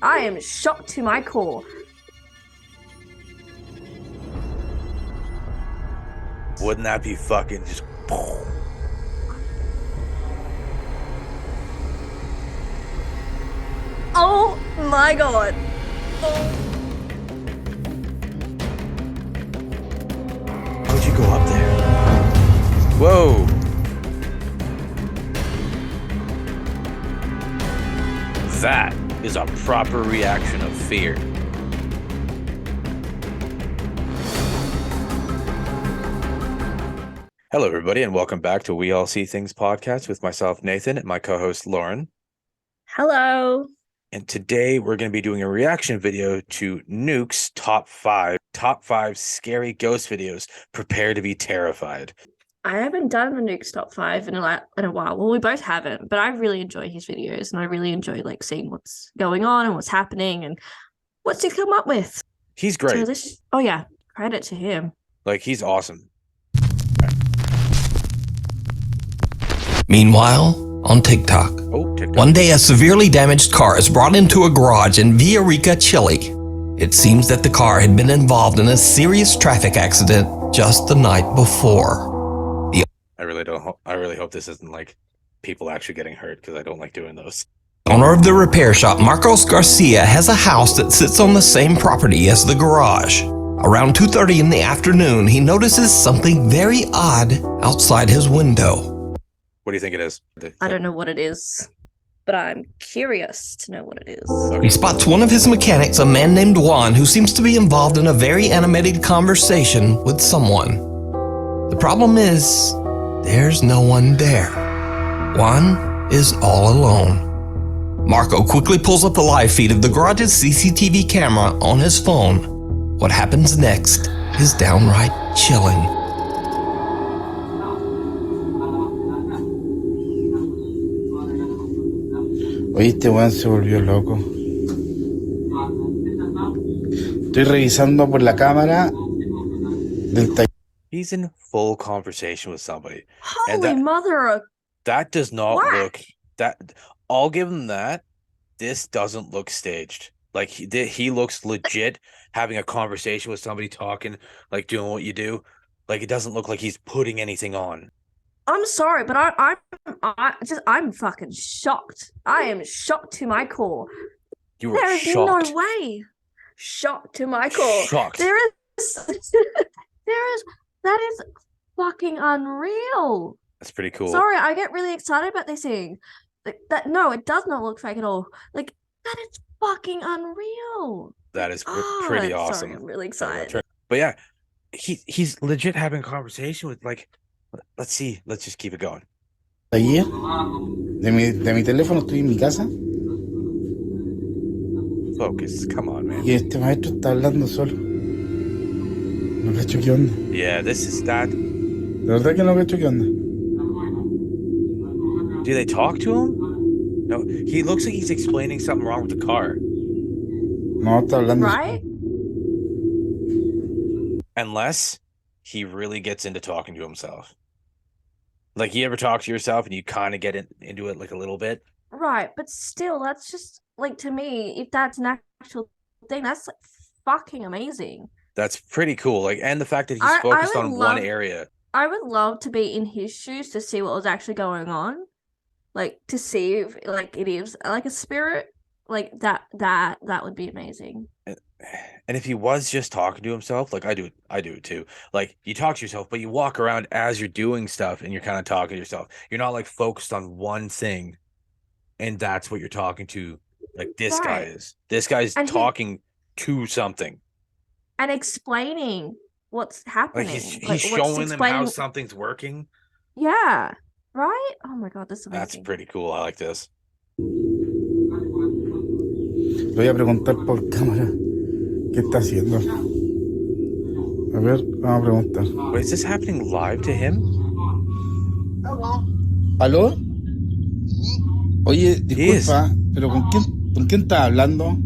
I am shocked to my core. Wouldn't that be fucking just... Oh my god. Oh. How'd you go up there? Whoa. That is a proper reaction of fear. Hello, everybody, and welcome back to We All See Things podcast with myself, Nathan, and my co-host, Lauren. Hello. And today we're going to be doing a reaction video to Nuke's top five scary ghost videos. Prepare to be terrified. I haven't done the Nuke's top 5 in a while. Well, we both haven't, but I really enjoy his videos, and I really enjoy seeing what's going on and what's happening and what's he come up with. He's great. Oh yeah, credit to him. He's awesome. Meanwhile, on TikTok, one day a severely damaged car is brought into a garage in Villarrica, Chile. It seems that the car had been involved in a serious traffic accident just the night before. I really hope this isn't people actually getting hurt, because I don't like doing those. The owner of the repair shop, Marcos Garcia, has a house that sits on the same property as the garage. Around 2:30 in the afternoon, he notices something very odd outside his window. What do you think it is? I don't know what it is, but I'm curious to know what it is. Okay. He spots one of his mechanics, a man named Juan, who seems to be involved in a very animated conversation with someone. The problem is, there's no one there. Juan is all alone. Marco quickly pulls up the live feed of the garage's CCTV camera on his phone. What happens next is downright chilling. Oye, este weón se volvió loco. Estoy revisando por la cámara del taller. He's in full conversation with somebody. Holy mother! That does not What? look... I'll give him that. This doesn't look staged. He looks legit having a conversation with somebody, talking, doing what you do. It doesn't look like he's putting anything on. I'm sorry, but I'm fucking shocked. I am shocked to my core. You were There is shocked. no way. Shocked to my core. Shocked. There is that is fucking unreal. That's pretty cool. Sorry, I get really excited about this thing. No, it does not look fake at all. That is fucking unreal. That is pretty awesome. Sorry, I'm really excited. But yeah, he's legit having a conversation with let's see, let's just keep it going. Taller de mi teléfono, estoy en mi casa. Focus, come on, man. Y este maestro está hablando solo. No cacho qué onda. Yeah, this is that. De verdad que no cacho qué onda. Do they talk to him? No, he looks like he's explaining something wrong with the car. No, está hablando. Right? Unless he really gets into talking to himself. You ever talk to yourself and you kind of get into it a little bit? Right, but still, that's just to me, if that's an actual thing, that's fucking amazing. That's pretty cool. And the fact that he's focused on one area. I would love to be in his shoes to see what was actually going on. To see if it is a spirit. That would be amazing. And if he was just talking to himself, I do it too. You talk to yourself, but you walk around as you're doing stuff and you're kind of talking to yourself. You're not focused on one thing, and that's what you're talking to. This guy is. This guy's talking to something and explaining what's happening. He's showing them how something's working. Yeah. Right? Oh my god, this is amazing. That's pretty cool. I like this. Le voy a preguntar por cámara qué está haciendo. A ver, vamos a preguntar. Wait, is this happening live to him? ¿Aló? Oye, disculpa, pero ¿con quién estás hablando?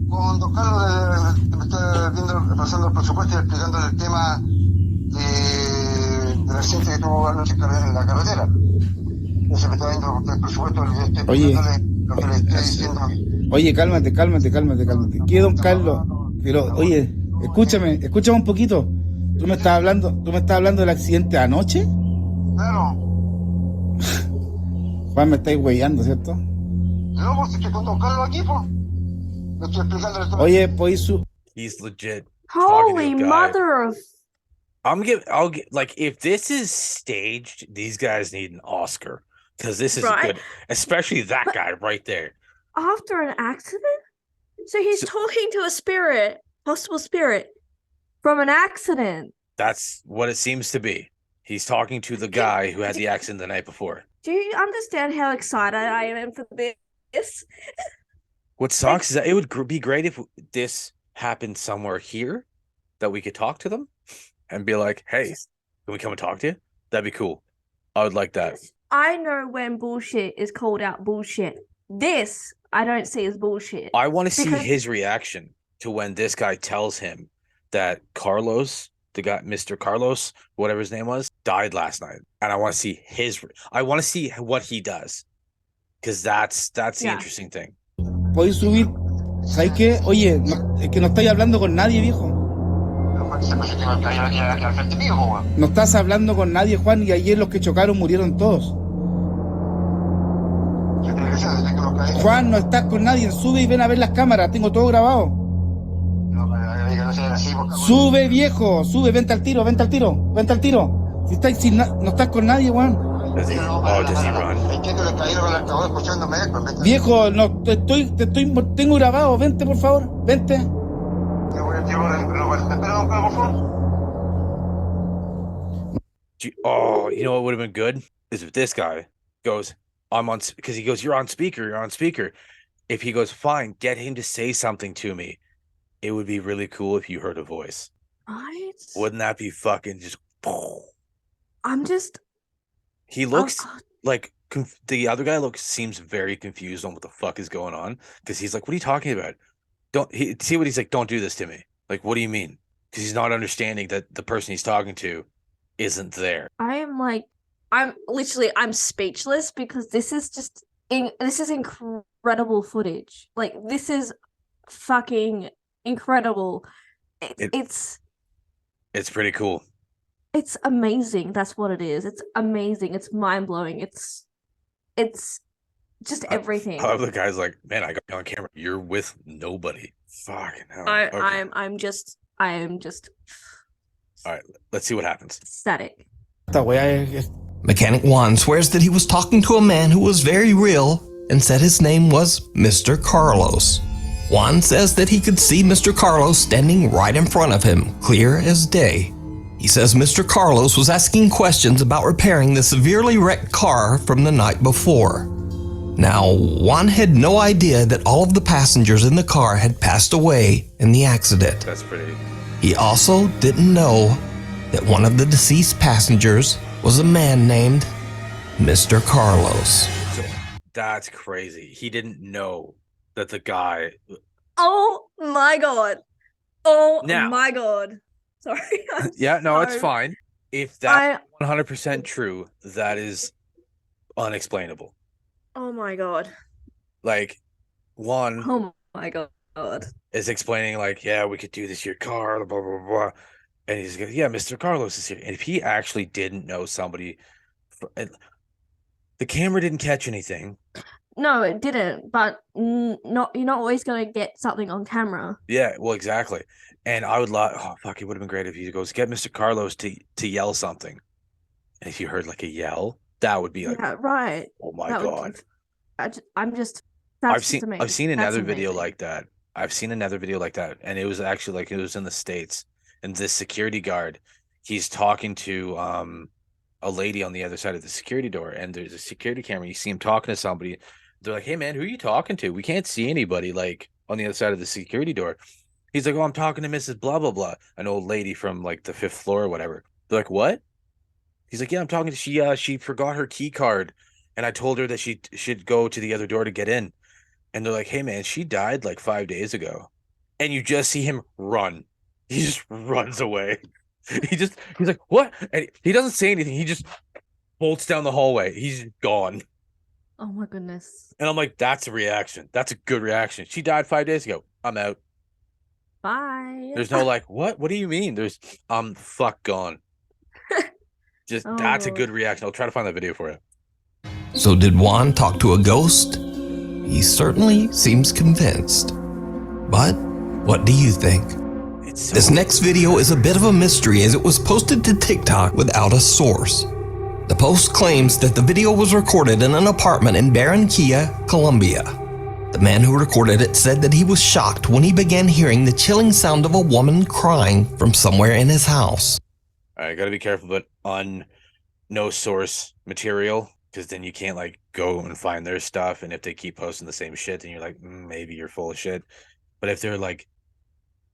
Con don Carlos, me está pasando el presupuesto y explicando el tema del accidente que tuvo anoche en la carretera. Se me está viendo el presupuesto, le estoy Oye. explicándole lo que le estoy diciendo. Oye, cálmate. ¿Qué, don Carlos? Pero, oye, escúchame un poquito. Tú me estás hablando del accidente de anoche? Claro, Juan, me estáis huellando, ¿cierto? no, pues estoy con don Carlos aquí, pues. Le estoy explicándole todo. Oye, pues He's legit talking to Holy a guy. mother of I'll get like if this is staged, these guys need an Oscar because this is Right. good, especially that But- guy right there. after an accident? So he's So- talking to a spirit, possible spirit, from an accident. That's what it seems to be. He's talking to the guy who had the accident the night before. Do you understand how excited I am for this? What sucks is that it would be great if this happened somewhere here that we could talk to them and be like, "Hey, can we come and talk to you?" That'd be cool. I would like that. I know when bullshit is called out bullshit. This I don't see as bullshit. I want to see Because- his reaction to when this guy tells him that Carlos, the guy, Mr. Carlos, whatever his name was, died last night, and I want to see I want to see what he does, because that's the Yeah. interesting thing. podéis subir. ¿Sabes qué? Oye, es que no estáis hablando con nadie, viejo. Pero Juan, se me hace que va a caer aquí al frente mío, pues, weón. No estás hablando con nadie, Juan, y ayer los que chocaron murieron todos. ¿Qué tiene que ser? Desde que nos cae. Juan, no estás con nadie, sube y ven a ver las cámaras, tengo todo grabado. No, que no sea así, porque, weón. Sube, viejo, sube, vente al tiro. Si no estás con nadie, Juan. Does he? No, Oh, does he run? Es que le cayeron con el altavoz escuchándome, pues, vete. Viejo, no, tengo grabado, vente, por favor, vente. Yo voy a tirar espera, don Carlos, por favor. Oh, you know what would have been good is if this guy goes, "I'm on," because he goes, "You're on speaker. You're on speaker." If he goes, "Fine, get him to say something to me," it would be really cool if you heard a voice. Right? Wouldn't that be fucking just? I'm just He looks oh, like the other guy seems very confused on what the fuck is going on, because he's like, "What are you talking about? See what he's like? Don't do this to me." Like, what do you mean? Because he's not understanding that the person he's talking to isn't there. I'm speechless because this is just this is incredible footage. Like this is fucking incredible. It's It's pretty cool. It's amazing. That's what it is. It's amazing. It's mind blowing. It's just everything. I love the guy's like, "Man, I got you on camera. You're with nobody." Fucking hell. Okay. I am just All right, let's see what happens. ecstatic. Esta weá es Mechanic Juan swears that he was talking to a man who was very real and said his name was Mr. Carlos. Juan says that he could see Mr. Carlos standing right in front of him, clear as day. He says Mr. Carlos was asking questions about repairing the severely wrecked car from the night before. Now, Juan had no idea that all of the passengers in the car had passed away in the accident. That's pretty. He also didn't know that one of the deceased passengers was a man named Mr. Carlos. So that's crazy. He didn't know that the guy. Oh my god. Oh Now- my god. Sorry. I'm Yeah, no, it's so- fine. If that's 100% true, that is unexplainable. Oh my god. Like, one Oh my god. is explaining, like, "Yeah, we could do this to your car, blah, blah, blah." And he's like, "Yeah, Mr. Carlos is here." And if he actually didn't know somebody, the camera didn't catch anything. No, it didn't. But not you're not always gonna get something on camera. Yeah, well, exactly. And I would love, oh, fuck, it would have been great if he goes, "Get Mr. Carlos to yell something." And if you heard like a yell, that would be like, Yeah, right. "Oh my That would- God." I'm just. That's I've just amazing. seen That's another video amazing. like that. I've seen another video like that, and it was actually like it was in the States, and this security guard, he's talking to a lady on the other side of the security door, and there's a security camera. You see him talking to somebody. They're like, "Hey man, who are you talking to? We can't see anybody like on the other side of the security door." He's like, "Oh, I'm talking to Mrs. Blah blah blah, an old lady from like the 5th floor or whatever." They're like, "What?" He's like, "Yeah, I'm talking to she forgot her key card, and I told her that she should go to the other door to get in." And they're like, "Hey man, she died like 5 days ago." And you just see him run. He just runs away. He's like, "What?" And he doesn't say anything. He just bolts down the hallway. He's gone. Oh my goodness. And I'm like, that's a reaction. That's a good reaction. She died 5 days ago. I'm out. Bye. There's no like, what? What do you mean? There's fuck gone. Just Oh, that's a Lord. good reaction. I'll try to find that video for you. So did Juan talk to a ghost? He certainly seems convinced. But what do you think? It's so This next video is a bit of a mystery as it was posted to TikTok without a source. The post claims that the video was recorded in an apartment in Barranquilla, Colombia. The man who recorded it said that he was shocked when he began hearing the chilling sound of a woman crying from somewhere in his house. All right, gotta be careful, but on no source material, because then you can't like go and find their stuff. And if they keep posting the same shit, then you're like, maybe you're full of shit. But if they're like,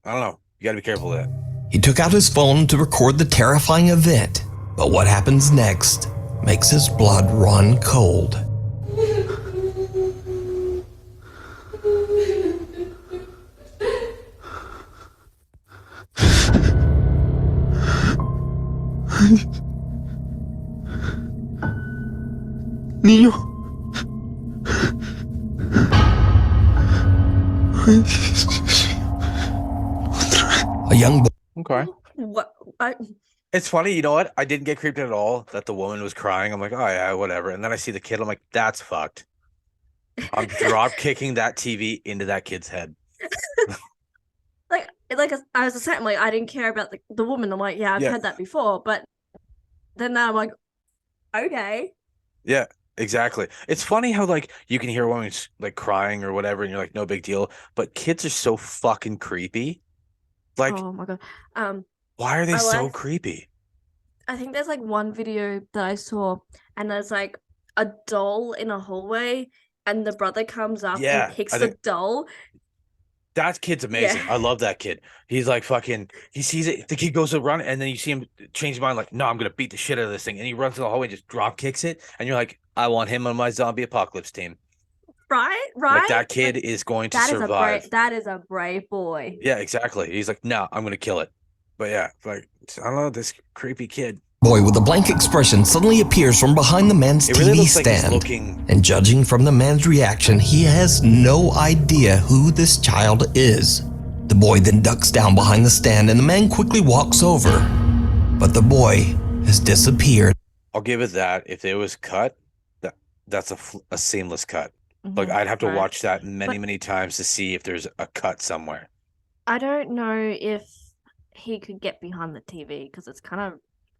I don't know, you gotta be careful of that. He took out his phone to record the terrifying event, but what happens next makes his blood run cold. Niño. A young boy Okay. What? It's funny, you know what? I didn't get creeped out at all that the woman was crying. I'm like, oh yeah, whatever. And then I see the kid. I'm like, that's fucked. I'm drop kicking that TV into that kid's head. like I was saying, like I didn't care about the woman. I'm like, yeah, I've Yeah. heard that before, but then now I'm like, okay. Yeah, exactly. It's funny how like you can hear a woman like crying or whatever, and you're like, no big deal. But kids are so fucking creepy. Like, Oh my god. why are they I so like- creepy? I think there's like one video that I saw, and there's like a doll in a hallway, and the brother comes up Yeah, and picks I the think- doll. That kid's amazing. Yeah. I love that kid. He's like fucking. He sees it. The kid goes to run, and then you see him change his mind. Like, no, I'm gonna beat the shit out of this thing. And he runs to the hallway and just drop kicks it. And you're like, I want him on my zombie apocalypse team. Right? Like that kid is going to That is survive. that is a brave boy. Yeah, exactly. He's like, no, I'm gonna kill it. But yeah, like I don't know, this creepy kid. with a blank expression suddenly appears from behind the man's It really TV looks like he's stand. looking. And judging from the man's reaction, he has no idea who this child is. The boy then ducks down behind the stand and the man quickly walks over. But the boy has disappeared. I'll give it that. If it was cut, that's a seamless cut. Like Mhm, I'd have to right. watch that many, But- many times to see if there's a cut somewhere. I don't know if he could get behind the TV because it's kind of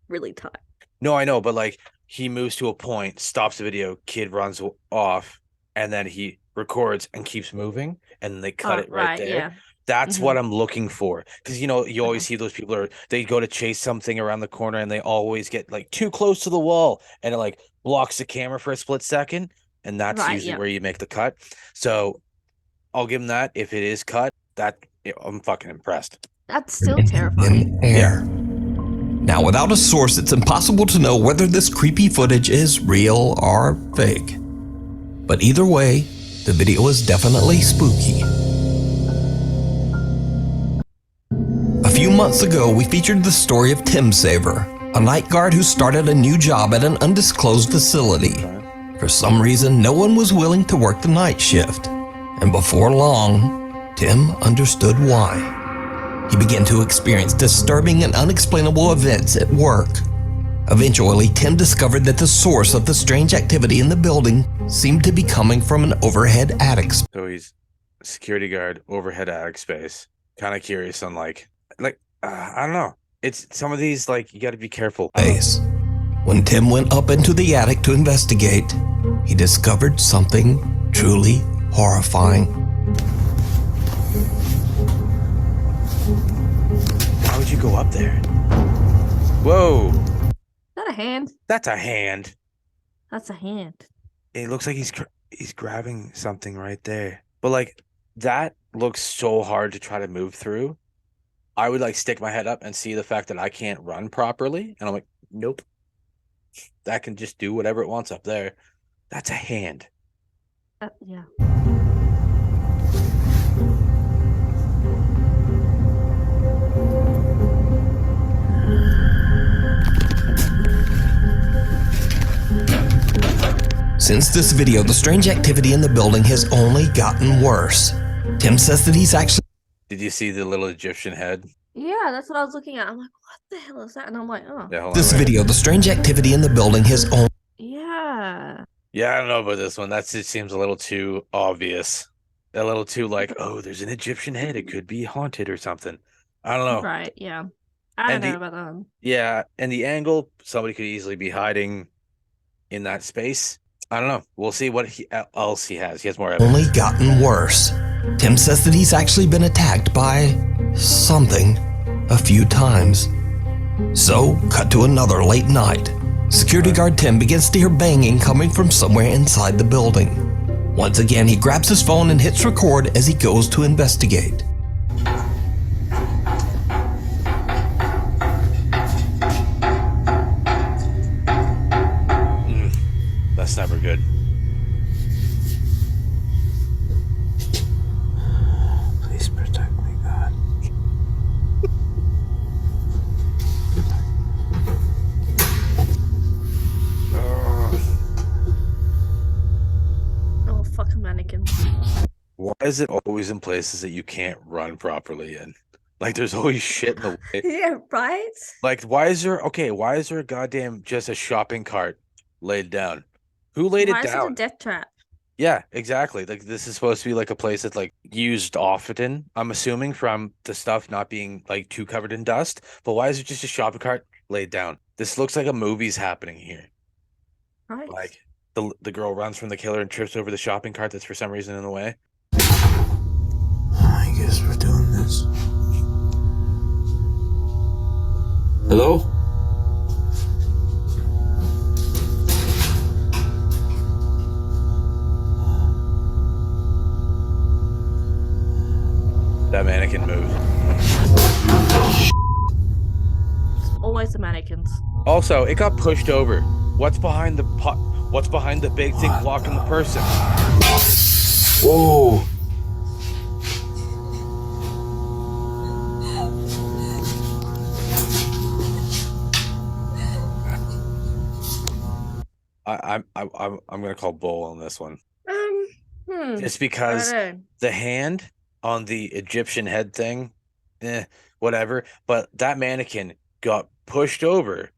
really tight. No, I know, but like he moves to a point, stops the video, kid runs off, and then he records and keeps moving, and they cut Oh, it right there. Yeah. That's Mhm. what I'm looking for. Because you always see those people they go to chase something around the corner and they always get like too close to the wall and it like blocks the camera for a split second. And that's Right, usually yeah. where you make the cut. So I'll give him that. If it is cut, I'm fucking impressed. That's still terrifying. In air. Now, without a source, it's impossible to know whether this creepy footage is real or fake. But either way, the video is definitely spooky. A few months ago, we featured the story of Tim Saver, a night guard who started a new job at an undisclosed facility. For some reason, no one was willing to work the night shift. And before long, Tim understood why. He began to experience disturbing and unexplainable events at work. Eventually, Tim discovered that the source of the strange activity in the building seemed to be coming from an overhead attic So he's a security guard, overhead attic space. Kind of curious on I don't know. It's some of these like you got to be careful. space. When Tim went up into the attic to investigate, he discovered something truly horrifying. How would you go up there? Whoa, Is that a hand? that's a hand. That's a hand. It looks like he's grabbing something right there. But like that looks so hard to try to move through. I would like stick my head up and see the fact that I can't run properly, and I'm like, nope. That can just do whatever it wants up there. That's a hand. Yeah. Since this video, the strange activity in the building has only gotten worse. Tim says that he's actually... Did you see the little Egyptian head? Yeah, that's what I was looking at. I'm like, what the hell is that? And I'm like, oh. Yeah, hold on. This wait. video, the strange activity in the building has only... Yeah. Yeah, I don't know about this one. That just seems a little too obvious. A little too like, oh, there's an Egyptian head. It could be haunted or something. I don't know. Right, yeah. I don't know about that one. Yeah, and the angle, somebody could easily be hiding in that space. I don't know. We'll see what else he has. He has more evidence. Only gotten worse. Tim says that he's actually been attacked by something a few times. So, cut to another late night. Security guard Tim begins to hear banging coming from somewhere inside the building. Once again, he grabs his phone and hits record as he goes to investigate. That's never good. Please protect me, God. Oh, fucking mannequins. Why is it always in places that you can't run properly in? Like, there's always shit in the way. Yeah, right? Like, why is there a goddamn just a shopping cart laid down? Who laid Why it is it a down? death trap? Yeah, exactly. Like, this is supposed to be like a place that's like used often, I'm assuming, from the stuff not being like too covered in dust. But why is it just a shopping cart laid down? This looks like a movie's happening here. Right. Like the girl runs from the killer and trips over the shopping cart that's for some reason in the way. I guess we're doing this. Hello? That mannequin moves. Always the mannequins. Also, it got pushed over. What's behind the What's behind the big thing blocking the person? Whoa! I'm gonna call bull on this one. Just I because don't know. the hand on the Egyptian head thing, whatever. But that mannequin got pushed over,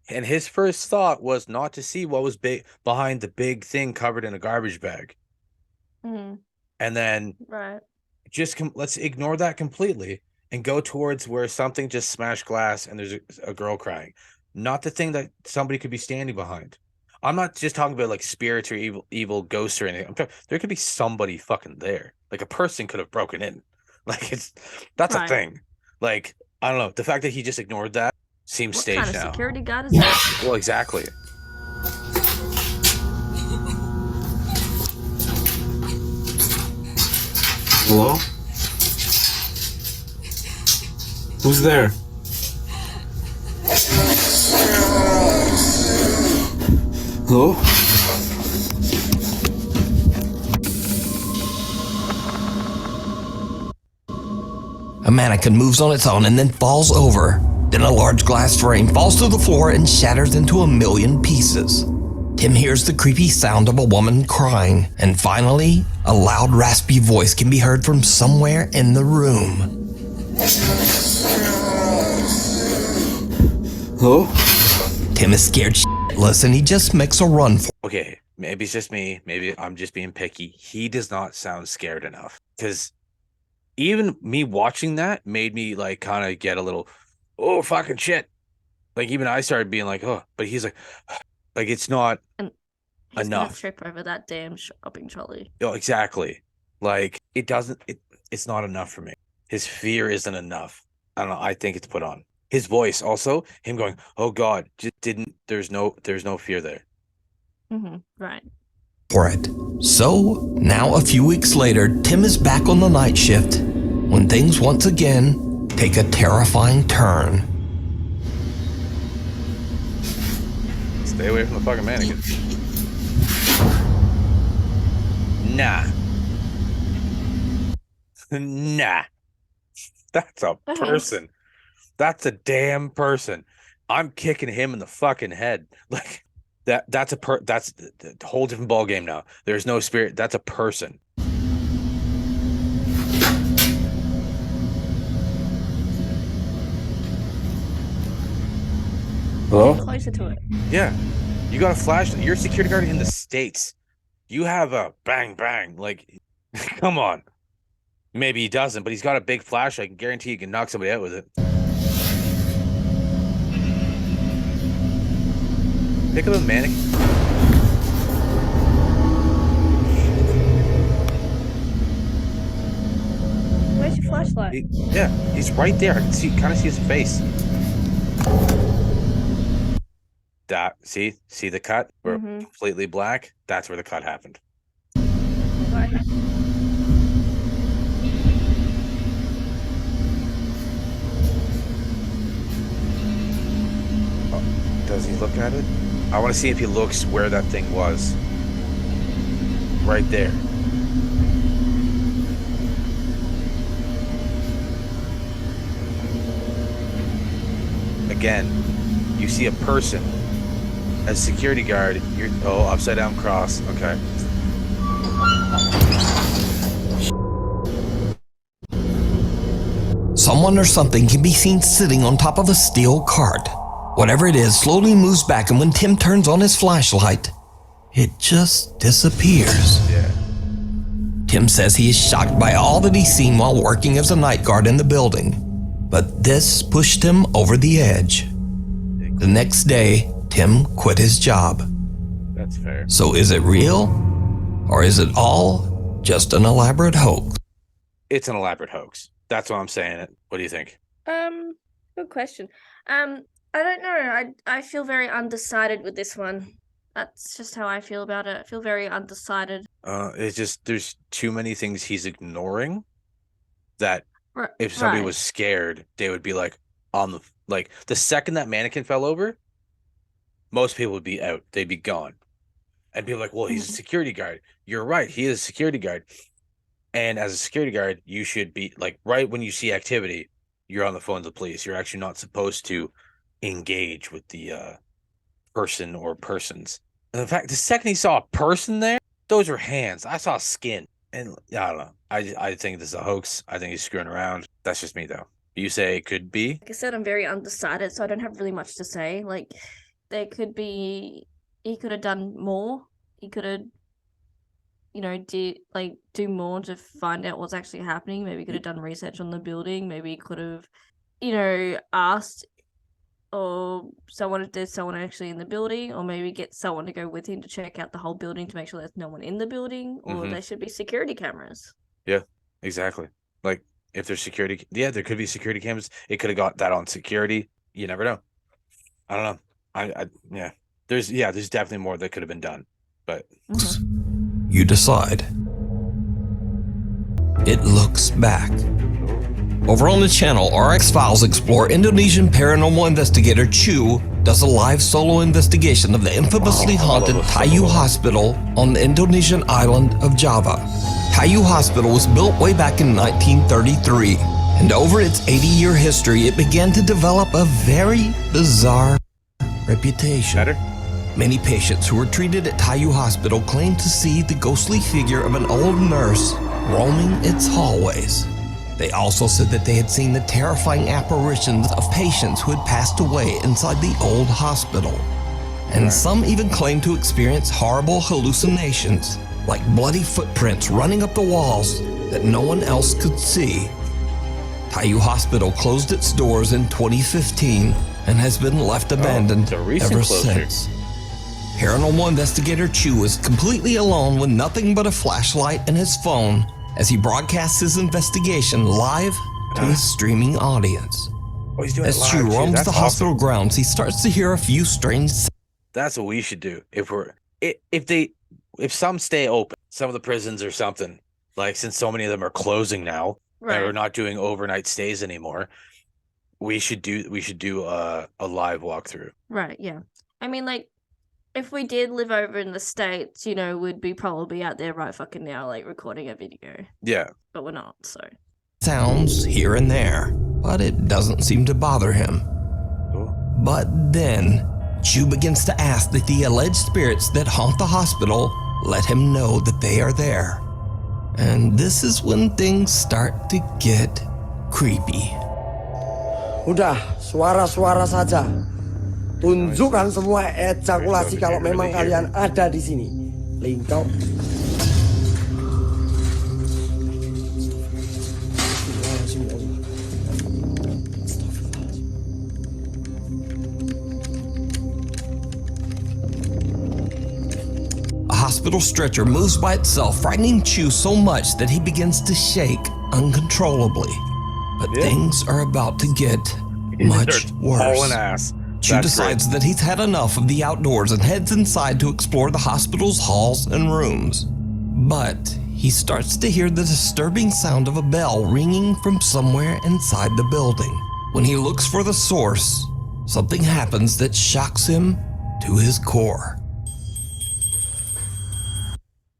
and his first thought was not to see what was behind the big thing covered in a garbage bag. Mm, And then right. just let's ignore that completely and go towards where something just smashed glass and there's a girl crying, not the thing that somebody could be standing behind. I'm not just talking about like spirits or evil ghosts or anything. There could be somebody fucking there. Like a person could have broken in. Like that's Right. a thing. Like, I don't know. The fact that he just ignored that seems What staged kind of now. security guard is that? Well, exactly. Hello? Who's there? Hello? A mannequin moves on its own and then falls over. Then a large glass frame falls to the floor and shatters into a million pieces. Tim hears the creepy sound of a woman crying, and finally, a loud raspy voice can be heard from somewhere in the room. Hello? Tim is scared shitless and he just makes a run for it. Okay, maybe it's just me. Maybe I'm just being picky. He does not sound scared enough. Because even me watching that made me like kind of get a little, oh, fucking shit. Like even I started being like, oh, but he's like it's not He's gonna enough. trip over that damn shopping trolley. Oh, exactly. Like it's not enough for me. His fear isn't enough. I don't know. I think it's put on. His voice also, him going, oh God, there's no fear there. Right. For it. So, now a few weeks later, Tim is back on the night shift when things once again take a terrifying turn. Stay away from the fucking mannequin. Nah. Nah. That's a person. That's a damn person. I'm kicking him in the fucking head. Like, That's a whole different ball game now. There's no spirit. That's a person. Hello? Closer to it. Yeah. You got a flashlight. You're a security guard in the States. You have a bang bang. Like, come on. Maybe he doesn't, but he's got a big flashlight. I can guarantee you can knock somebody out with it. Pick up a mannequin. Where's your flashlight? Yeah, he's right there. I can kind of see his face. That see the cut? We're completely black. That's where the cut happened. Right. Does he look at it? I want to see if he looks where that thing was. Right there. Again, you see a person. As security guard, you're upside down cross. Okay. Someone or something can be seen sitting on top of a steel cart. Whatever it is slowly moves back, and when Tim turns on his flashlight, it just disappears. Yeah. Tim says he is shocked by all that he's seen while working as a night guard in the building, but this pushed him over the edge. The next day, Tim quit his job. That's fair. So is it real? Or is it all just an elaborate hoax? It's an elaborate hoax. That's why I'm saying it. What do you think? Good question. I don't know. I feel very undecided with this one. That's just how I feel about it. I feel very undecided. It's just there's too many things he's ignoring that if somebody was scared, they would be like the second that mannequin fell over, most people would be out. They'd be gone. And people like, well, he's a security guard. You're right. He is a security guard. And as a security guard, you should be like, right when you see activity, you're on the phone to the police. You're actually not supposed to engage with the person or persons. And in fact, the second he saw a person there, those were hands. I saw skin. And I don't know. I think this is a hoax. I think he's screwing around. That's just me, though. You say it could be? Like I said, I'm very undecided, so I don't have really much to say. Like, there could be... He could have done more. He could have, do more to find out what's actually happening. Maybe he could have done research on the building. Maybe he could have, asked or someone if there's someone actually in the building, or maybe get someone to go with him to check out the whole building to make sure there's no one in the building, or there should be security cameras. Yeah, exactly. Like, if there's security, there could be security cameras. It could have got that on security. You never know. I don't know. There's definitely more that could have been done, but you decide. It looks back. Over on the channel, RX Files explore Indonesian paranormal investigator Chu does a live solo investigation of the infamously haunted Tayu Hospital on the Indonesian island of Java. Tayu Hospital was built way back in 1933, and over its 80-year history, it began to develop a very bizarre reputation. Better? Many patients who were treated at Tayu Hospital claimed to see the ghostly figure of an old nurse roaming its hallways. They also said that they had seen the terrifying apparitions of patients who had passed away inside the old hospital. And some even claimed to experience horrible hallucinations, like bloody footprints running up the walls that no one else could see. Tayu Hospital closed its doors in 2015 and has been left abandoned ever since. Paranormal investigator Chu is completely alone with nothing but a flashlight and his phone as he broadcasts his investigation live to his streaming audience. Oh, he's doing As it live, Chu too. roams That's the hospital awesome. grounds, he starts to hear a few strange sounds. That's what we should do. If some stay open, some of the prisons or something, like since so many of them are closing now, and we're not doing overnight stays anymore, we should do a live walkthrough. Right, yeah. I mean, like, if we did live over in the States, we'd be probably out there right fucking now, like, recording a video. Yeah. But we're not, so. Sounds here and there, but it doesn't seem to bother him. Cool. But then, Chu begins to ask that the alleged spirits that haunt the hospital let him know that they are there. And this is when things start to get creepy. Udah, suara-suara saja. Tunjukkan semua ejakulasi kalau memang kalian ada di sini. Lingkau. A hospital stretcher moves by itself, frightening Chu so much that he begins to shake uncontrollably. But things are about to get much worse. Ass. Chu decides that he's had enough of the outdoors and heads inside to explore the hospital's halls and rooms. But he starts to hear the disturbing sound of a bell ringing from somewhere inside the building. When he looks for the source, something happens that shocks him to his core.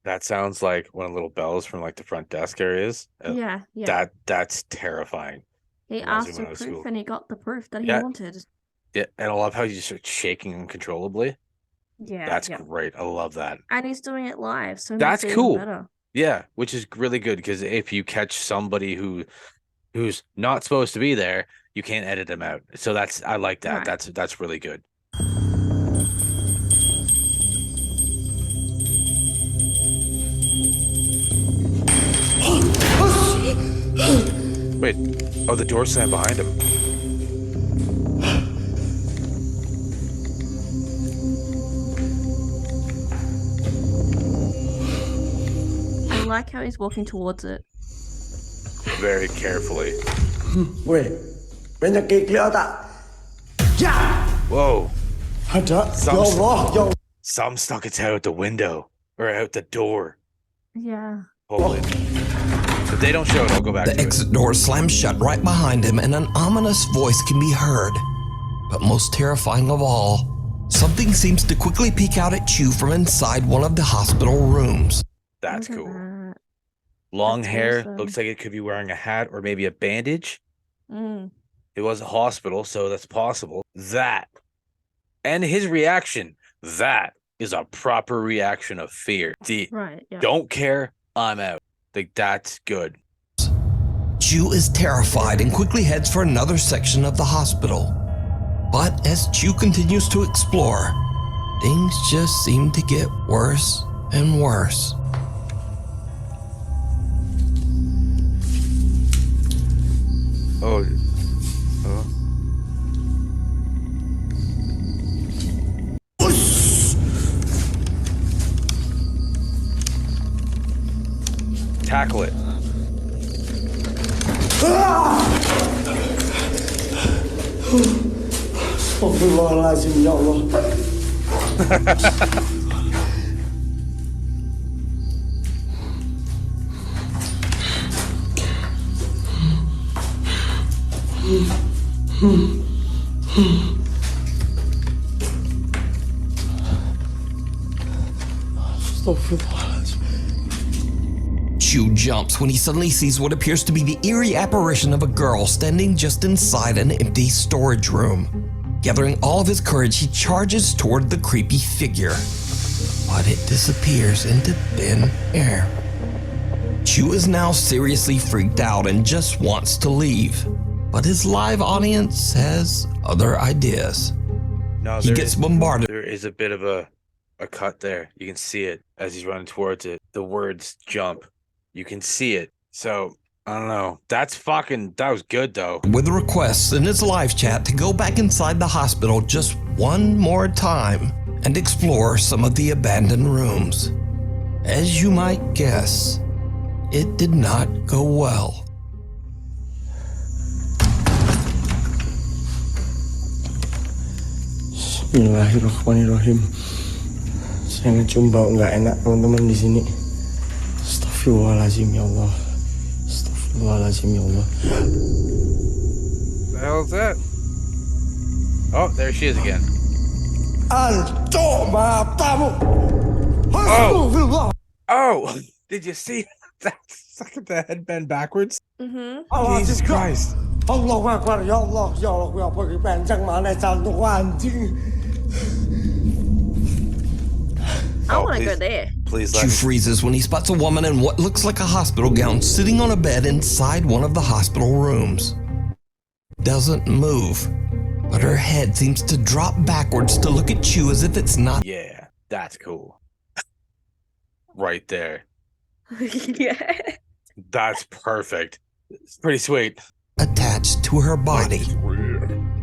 That sounds like one of the little bells from like the front desk areas. Yeah, yeah. That's terrifying. He Reminds me asked when for I was proof school. and he got the proof that he Yeah. wanted. Yeah, and I love how you just start shaking uncontrollably. Yeah. That's yeah. great. I love that. And he's doing it live, so it That's makes it cool. even better. Yeah, which is really good because if you catch somebody who's not supposed to be there, you can't edit them out. So I like that. Right. That's really good. Wait. Oh, the door slammed behind him. I like how he's walking towards it. Very carefully. Weh, banyak kikil tak? Ya! Whoa. Ada. Ya Allah, ya Allah. Some stuck its head out the window or out the door. Yeah. Hold it. If they don't show it, I'll go back The to exit door slams shut right behind him, and an ominous voice can be heard. But most terrifying of all, something seems to quickly peek out at Chu from inside one of the hospital rooms. That's Look at cool. that. Long That's hair, awesome. looks like it could be wearing a hat or maybe a bandage. Mm. It was a hospital, so that's possible. That and his reaction, that is a proper reaction of fear. Right, yeah. Don't care, I'm out. Like, that's good. Chu is terrified and quickly heads for another section of the hospital. But as Chu continues to explore, things just seem to get worse and worse. Oh. Tackle it. Astagfirullahaladzim, ya Allah. Astagfirullahaladzim. Chu jumps when he suddenly sees what appears to be the eerie apparition of a girl standing just inside an empty storage room. Gathering all of his courage, he charges toward the creepy figure, but it disappears into thin air. Chu is now seriously freaked out and just wants to leave, but his live audience has other ideas. No, He gets bombarded. There is a bit of a cut there. You can see it as he's running towards it. The words jump. You can see it. So, I don't know. That was good though. With requests in his live chat to go back inside the hospital just one more time and explore some of the abandoned rooms. As you might guess, it did not go well. Bismillahirrahmanirrahim. Saya ngecium bau nggak enak teman-teman di sini. Astagfirullahaladzim, ya Allah. Astagfirullahaladzim, ya Allah. The hell is that? Oh, there she is again. Anco matamu. Astagfirullah. Oh, did you see that? Look at the headband backwards. Mm-hmm. Jesus Christ. Allahu Akbar, ya Allah, ya Allah, ya pergi panjang mana jantung anjing. I Oh, want to go please. there. Please let Chew me. freezes when he spots a woman in what looks like a hospital gown sitting on a bed inside one of the hospital rooms. Doesn't move, but her head seems to drop backwards to look at Chew as if it's not Yeah, that's cool. Right there. Yeah. That's perfect. It's pretty sweet. attached to her body.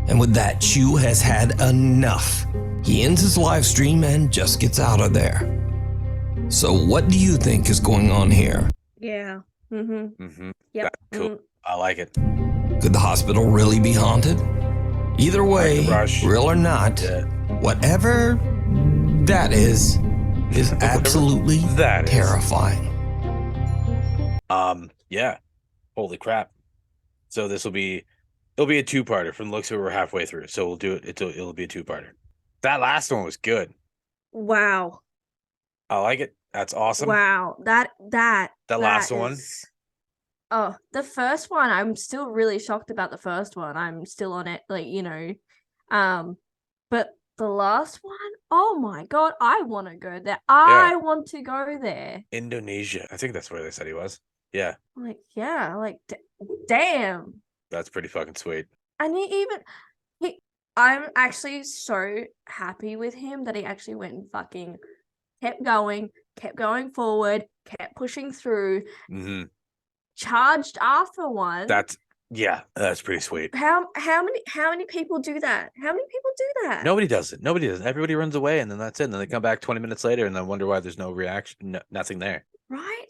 And with that, Chew has had enough. He ends his live stream and just gets out of there. So what do you think is going on here? Yeah. Mm-hmm. Mm-hmm. Yep. That's cool. I like it. Could the hospital really be haunted? Either way, Rush. real or not, Yeah. whatever that is absolutely that is. terrifying. Yeah. Holy crap. So it'll be a two-parter. From the looks of it, we're halfway through. So we'll do it. It'll be a two-parter. That last one was good. Wow. I like it. That's awesome. Wow. That last one. Oh, the first one, I'm still really shocked about the first one. I'm still on it, like, but the last one, oh my God, I want to go there. I want to go there. Indonesia. I think that's where they said he was. Yeah. Like, yeah, like, damn. That's pretty fucking sweet. And I'm actually so happy with him that he actually went and fucking kept going forward, kept pushing through, Mm-hmm. charged after one. That's pretty sweet. How many people do that? How many people do that? Nobody does it. Everybody runs away, and then that's it. And then they come back 20 minutes later, and then wonder why there's no reaction, nothing there. Right?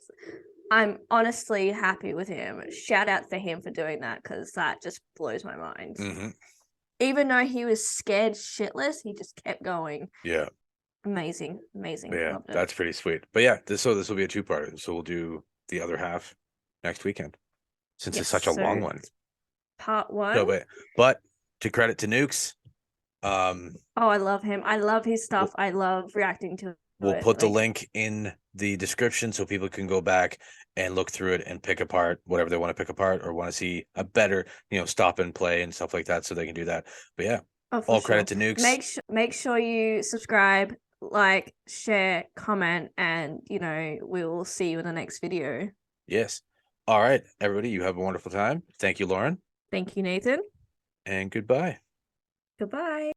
I'm honestly happy with him. Shout out to him for doing that, because that just blows my mind. Mm-hmm. Even though he was scared shitless, he just kept going. Yeah. Amazing. Yeah, Loved it. that's pretty sweet. But yeah, this will be a two-parter. So we'll do the other half next weekend, since it's such a long one. Part one. So, but to credit to Nukes, oh, I love him. I love his stuff. I love reacting to it. We'll put the link in the description so people can go back and look through it and pick apart whatever they want to pick apart or want to see a better, stop and play and stuff like that, so they can do that. But yeah, all credit to Nukes. Make sure you subscribe, like, share, comment, and we will see you in the next video. Yes. All right, everybody, you have a wonderful time. Thank you, Lauren. Thank you, Nathan. And goodbye. Goodbye.